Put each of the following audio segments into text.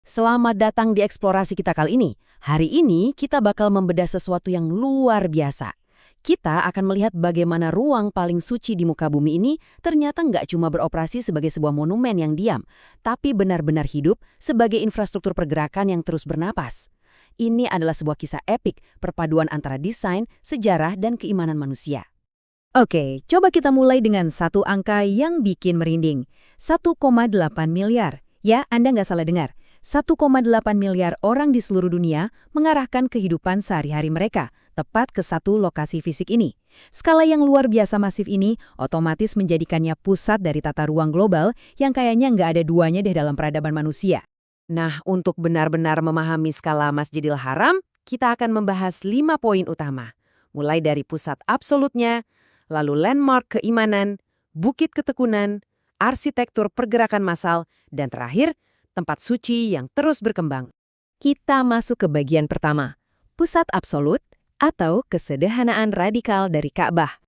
Selamat datang di eksplorasi kita kali ini. Hari ini kita bakal membedah sesuatu yang luar biasa. Kita akan melihat bagaimana ruang paling suci di muka bumi ini ternyata nggak cuma beroperasi sebagai sebuah monumen yang diam, tapi benar-benar hidup sebagai infrastruktur pergerakan yang terus bernapas. Ini adalah sebuah kisah epik, perpaduan antara desain, sejarah, dan keimanan manusia. Oke, coba kita mulai dengan satu angka yang bikin merinding. 1,8 miliar. Ya, Anda nggak salah dengar. 1,8 miliar orang di seluruh dunia mengarahkan kehidupan sehari-hari mereka, tepat ke satu lokasi fisik ini. Skala yang luar biasa masif ini otomatis menjadikannya pusat dari tata ruang global yang kayaknya nggak ada duanya deh dalam peradaban manusia. Nah, untuk benar-benar memahami skala Masjidil Haram, kita akan membahas 5 poin utama. Mulai dari pusat absolutnya, lalu landmark keimanan, bukit ketekunan, arsitektur pergerakan massal, dan terakhir, tempat suci yang terus berkembang. Kita masuk ke bagian pertama, pusat absolut atau kesederhanaan radikal dari Ka'bah.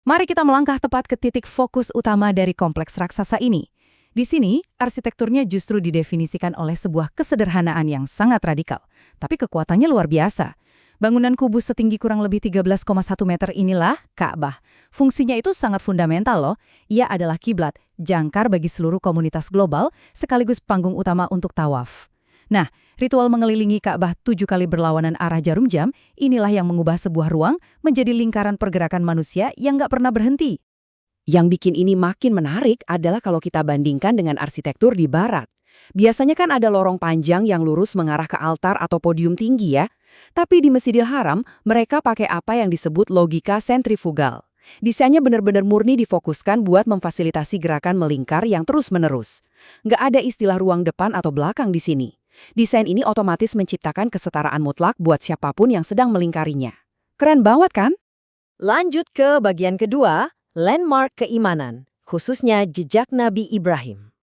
Mari kita melangkah tepat ke titik fokus utama dari kompleks raksasa ini. Di sini, arsitekturnya justru didefinisikan oleh sebuah kesederhanaan yang sangat radikal, tapi kekuatannya luar biasa. Bangunan kubus setinggi kurang lebih 13,1 meter inilah Ka'bah. Fungsinya itu sangat fundamental loh. Ia adalah kiblat, jangkar bagi seluruh komunitas global, sekaligus panggung utama untuk tawaf. Nah, ritual mengelilingi Ka'bah 7 kali berlawanan arah jarum jam, inilah yang mengubah sebuah ruang menjadi lingkaran pergerakan manusia yang nggak pernah berhenti. Yang bikin ini makin menarik adalah kalau kita bandingkan dengan arsitektur di barat. Biasanya kan ada lorong panjang yang lurus mengarah ke altar atau podium tinggi ya. Tapi di Masjidil Haram, mereka pakai apa yang disebut logika sentrifugal. Desainnya benar-benar murni difokuskan buat memfasilitasi gerakan melingkar yang terus-menerus. Nggak ada istilah ruang depan atau belakang di sini. Desain ini otomatis menciptakan kesetaraan mutlak buat siapapun yang sedang melingkarinya. Keren banget kan? Lanjut ke bagian kedua, landmark keimanan, khususnya jejak Nabi Ibrahim.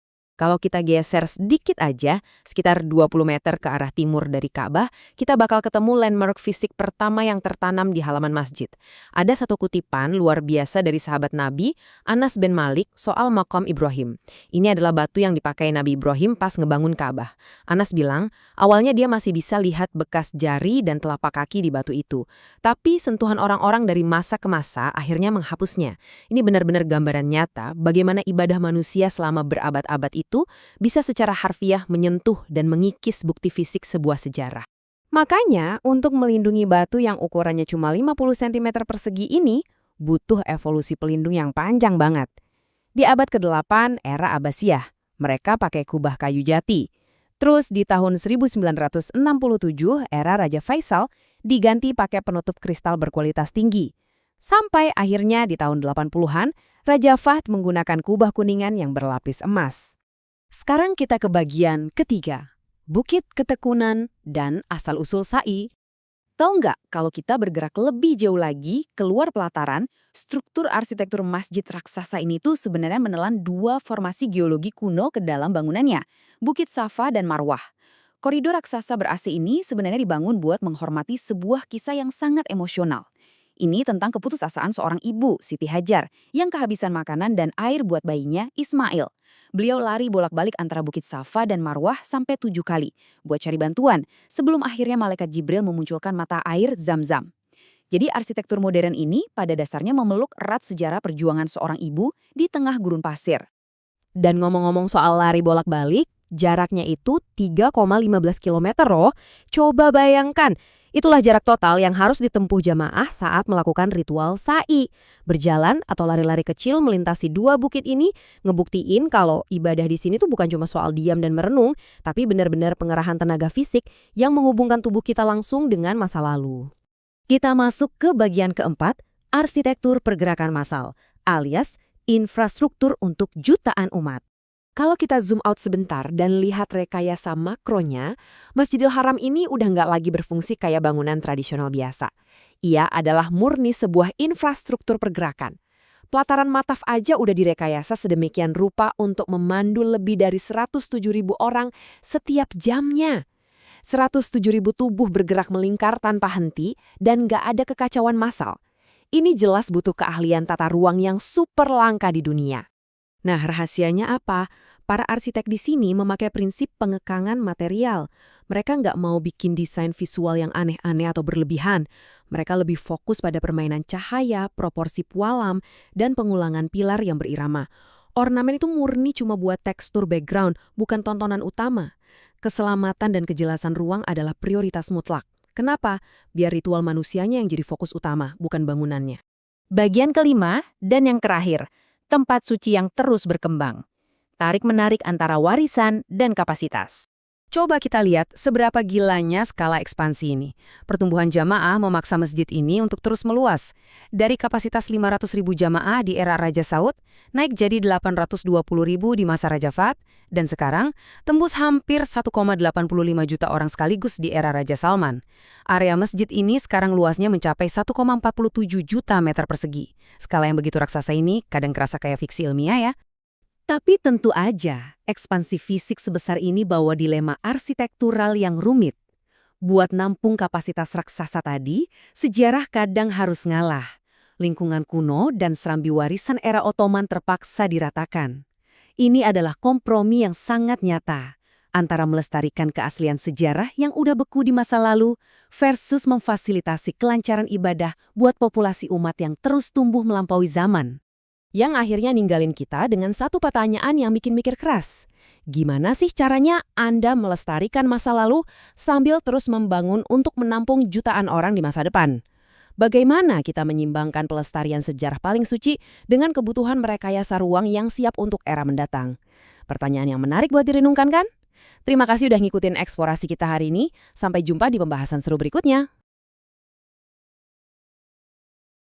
Kalau kita geser sedikit aja, sekitar 20 meter ke arah timur dari Ka'bah, kita bakal ketemu landmark fisik pertama yang tertanam di halaman masjid. Ada satu kutipan luar biasa dari sahabat Nabi, Anas bin Malik, soal makam Ibrahim. Ini adalah batu yang dipakai Nabi Ibrahim pas ngebangun Ka'bah. Anas bilang, awalnya dia masih bisa lihat bekas jari dan telapak kaki di batu itu. Tapi sentuhan orang-orang dari masa ke masa akhirnya menghapusnya. Ini benar-benar gambaran nyata bagaimana ibadah manusia selama berabad-abad itu bisa secara harfiah menyentuh dan mengikis bukti fisik sebuah sejarah. Makanya, untuk melindungi batu yang ukurannya cuma 50 cm persegi ini, butuh evolusi pelindung yang panjang banget. Di abad ke-8 era Abbasiyah, mereka pakai kubah kayu jati. Terus di tahun 1967 era Raja Faisal diganti pakai penutup kristal berkualitas tinggi. Sampai akhirnya di tahun 80-an, Raja Fahd menggunakan kubah kuningan yang berlapis emas. Sekarang kita ke bagian ketiga, bukit ketekunan dan asal-usul sa'i. Tahu nggak kalau kita bergerak lebih jauh lagi keluar pelataran, struktur arsitektur masjid raksasa ini tuh sebenarnya menelan dua formasi geologi kuno ke dalam bangunannya, Bukit Safa dan Marwah. Koridor raksasa ber-AC ini sebenarnya dibangun buat menghormati sebuah kisah yang sangat emosional. Ini tentang keputusasaan seorang ibu, Siti Hajar, yang kehabisan makanan dan air buat bayinya, Ismail. Beliau lari bolak-balik antara Bukit Safa dan Marwah sampai 7 kali, buat cari bantuan, sebelum akhirnya malaikat Jibril memunculkan mata air Zam-Zam. Jadi arsitektur modern ini pada dasarnya memeluk erat sejarah perjuangan seorang ibu di tengah gurun pasir. Dan ngomong-ngomong soal lari bolak-balik, jaraknya itu 3,15 km loh. Coba bayangkan, itulah jarak total yang harus ditempuh jamaah saat melakukan ritual sa'i. Berjalan atau lari-lari kecil melintasi dua bukit ini ngebuktiin kalau ibadah di sini tuh bukan cuma soal diam dan merenung, tapi benar-benar pengerahan tenaga fisik yang menghubungkan tubuh kita langsung dengan masa lalu. Kita masuk ke bagian keempat, arsitektur pergerakan massal, alias infrastruktur untuk jutaan umat. Kalau kita zoom out sebentar dan lihat rekayasa makronya, Masjidil Haram ini udah nggak lagi berfungsi kayak bangunan tradisional biasa. Ia adalah murni sebuah infrastruktur pergerakan. Pelataran mataf aja udah direkayasa sedemikian rupa untuk memandu lebih dari 107.000 orang setiap jamnya. 107.000 tubuh bergerak melingkar tanpa henti dan nggak ada kekacauan massal. Ini jelas butuh keahlian tata ruang yang super langka di dunia. Nah, rahasianya apa? Para arsitek di sini memakai prinsip pengekangan material. Mereka nggak mau bikin desain visual yang aneh-aneh atau berlebihan. Mereka lebih fokus pada permainan cahaya, proporsi pualam, dan pengulangan pilar yang berirama. Ornamen itu murni cuma buat tekstur background, bukan tontonan utama. Keselamatan dan kejelasan ruang adalah prioritas mutlak. Kenapa? Biar ritual manusianya yang jadi fokus utama, bukan bangunannya. Bagian kelima dan yang terakhir, tempat suci yang terus berkembang. Tarik-menarik antara warisan dan kapasitas. Coba kita lihat seberapa gilanya skala ekspansi ini. Pertumbuhan jamaah memaksa masjid ini untuk terus meluas. Dari kapasitas 500.000 jamaah di era Raja Saud, naik jadi 820.000 di masa Raja Fahd, dan sekarang tembus hampir 1,85 juta orang sekaligus di era Raja Salman. Area masjid ini sekarang luasnya mencapai 1,47 juta meter persegi. Skala yang begitu raksasa ini kadang kerasa kayak fiksi ilmiah ya. Tapi tentu aja, ekspansi fisik sebesar ini bawa dilema arsitektural yang rumit. Buat nampung kapasitas raksasa tadi, sejarah kadang harus ngalah. Lingkungan kuno dan serambi warisan era Ottoman terpaksa diratakan. Ini adalah kompromi yang sangat nyata antara melestarikan keaslian sejarah yang udah beku di masa lalu versus memfasilitasi kelancaran ibadah buat populasi umat yang terus tumbuh melampaui zaman. Yang akhirnya ninggalin kita dengan satu pertanyaan yang bikin mikir keras. Gimana sih caranya Anda melestarikan masa lalu sambil terus membangun untuk menampung jutaan orang di masa depan? Bagaimana kita menyimbangkan pelestarian sejarah paling suci dengan kebutuhan merekayasa ruang yang siap untuk era mendatang? Pertanyaan yang menarik buat direnungkan kan? Terima kasih udah ngikutin eksplorasi kita hari ini. Sampai jumpa di pembahasan seru berikutnya.